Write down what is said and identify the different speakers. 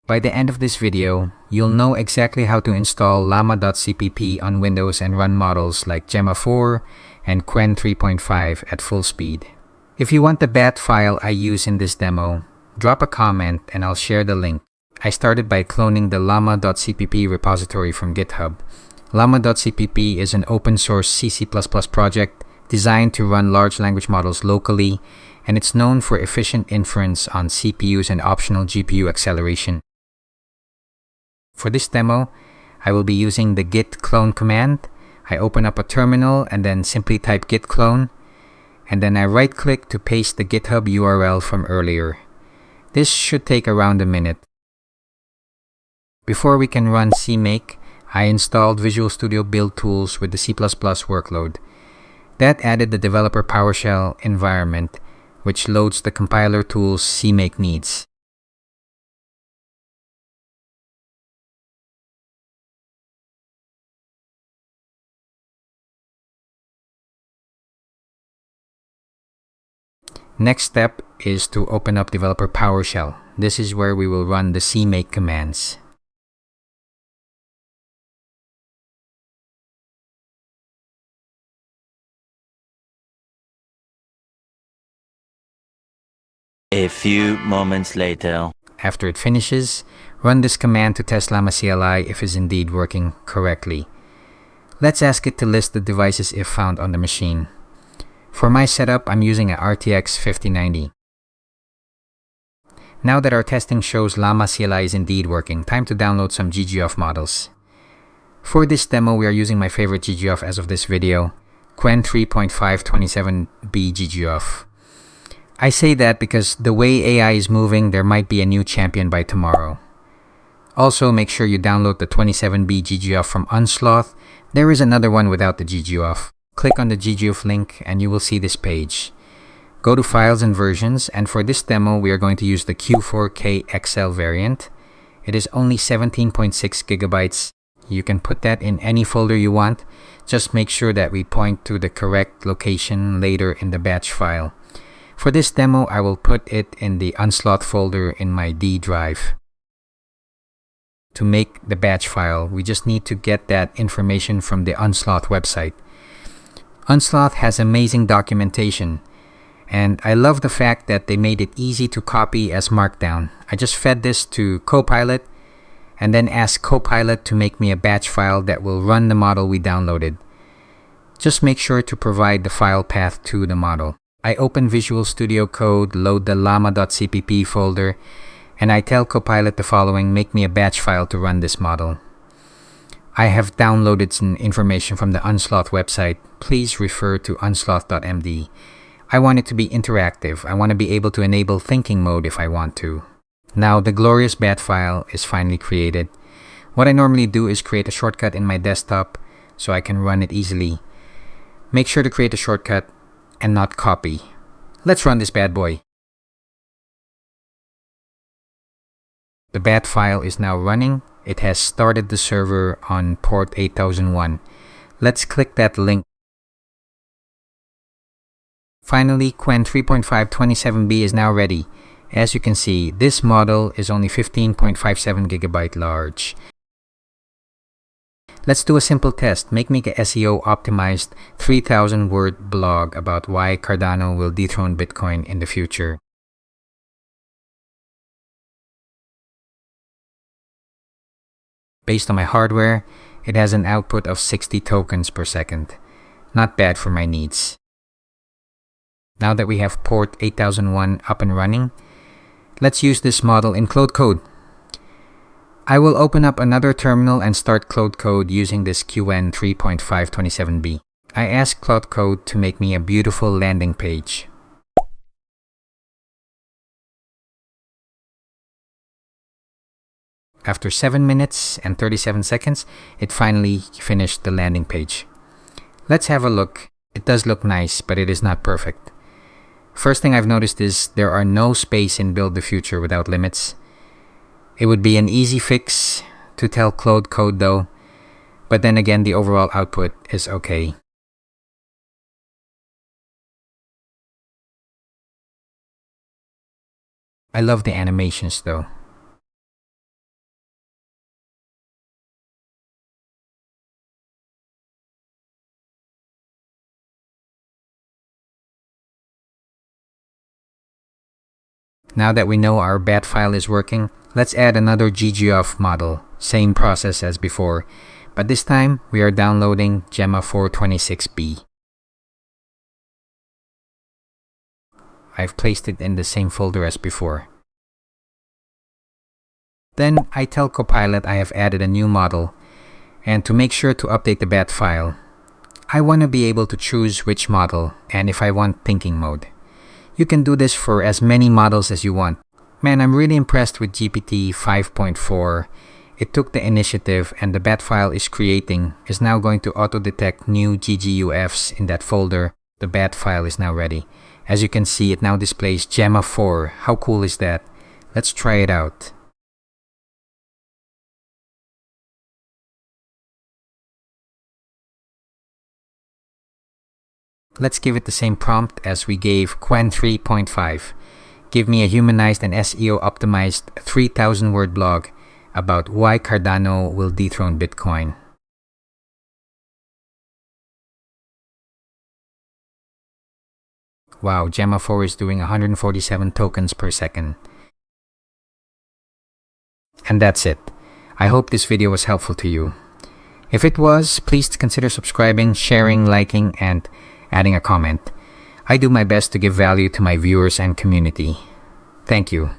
Speaker 1: By the end of this video, you'll know exactly how to install Llama.cpp on Windows and run models like Gemma 4 and Qwen 3.5 at full speed. If you want the bat file I use in this demo, drop a comment and I'll share the link. I started by cloning the Llama.cpp repository from GitHub. Llama.cpp is an open source C++ project designed to run large language models locally, and it's known for efficient inference on CPUs and optional GPU acceleration. For this demo, I will be using the git clone command. I open up a terminal and then simply type git clone, and then I right-click to paste the GitHub URL from earlier. This should take around a minute. Before we can run CMake, I installed Visual Studio Build Tools with the C++ workload. That added the developer PowerShell environment, which loads the compiler tools CMake needs. Next step is to open up developer PowerShell. This is where we will run the CMake commands.
Speaker 2: A few moments later.
Speaker 1: After it finishes, run this command to test Llama CLI if it's indeed working correctly. Let's ask it to list the devices if found on the machine. For my setup, I'm using an RTX 5090. Now that our testing shows Llama CLI is indeed working, time to download some GGUF models. For this demo, we are using my favorite GGUF as of this video, Qwen 3.5 27B GGUF. I say that because the way AI is moving, there might be a new champion by tomorrow. Also, make sure you download the 27B GGUF from Unsloth. There is another one without the GGUF. Click on the GGUF link and you will see this page. Go to Files and Versions, and for this demo, we are going to use the Q4K XL variant. It is only 17.6 gigabytes. You can put that in any folder you want. Just make sure that we point to the correct location later in the batch file. For this demo, I will put it in the Unsloth folder in my D drive. To make the batch file, we just need to get that information from the Unsloth website. Unsloth has amazing documentation, and I love the fact that they made it easy to copy as Markdown. I just fed this to Copilot and then asked Copilot to make me a batch file that will run the model we downloaded. Just make sure to provide the file path to the model. I open Visual Studio Code, load the Llama.cpp folder, and I tell Copilot the following: make me a batch file to run this model. I have downloaded some information from the Unsloth website. Please refer to unsloth.md. I want it to be interactive. I want to be able to enable thinking mode if I want to. Now the glorious bat file is finally created. What I normally do is create a shortcut in my desktop so I can run it easily. Make sure to create a shortcut and not copy. Let's run this bad boy. The bat file is now running. It has started the server on port 8001. Let's click that link. Finally, Qwen 3.5 27B is now ready. As you can see, this model is only 15.57 gigabyte large. Let's do a simple test. Make me a SEO optimized 3,000 word blog about why Cardano will dethrone Bitcoin in the future. Based on my hardware, it has an output of 60 tokens per second. Not bad for my needs. Now that we have port 8001 up and running, let's use this model in Cloud Code. I will open up another terminal and start Cloud Code using this Qwen 3.5 27B. I asked Cloud Code to make me a beautiful landing page. After 7 minutes and 37 seconds, it finally finished the landing page. Let's have a look. It does look nice, but it is not perfect. First thing I've noticed is there are no space in Build the Future without limits. It would be an easy fix to tell Cloud Code though, but then again the overall output is okay. I love the animations though. Now that we know our bat file is working, let's add another GGUF model. Same process as before, but this time we are downloading Llama.426b. I've placed it in the same folder as before. Then I tell Copilot I have added a new model, and to make sure to update the bat file, I want to be able to choose which model and if I want thinking mode. You can do this for as many models as you want. Man, I'm really impressed with GPT 5.4. It took the initiative, and the bat file is now going to auto-detect new GGUFs in that folder. The bat file is now ready. As you can see, it now displays Llama 4. How cool is that? Let's try it out. Let's give it the same prompt as we gave Qwen 3.5. Give me a humanized and SEO optimized 3,000 word blog about why Cardano will dethrone Bitcoin. Wow, Llama 4 is doing 147 tokens per second. And that's it. I hope this video was helpful to you. If it was, please consider subscribing, sharing, liking, and adding a comment. I do my best to give value to my viewers and community. Thank you.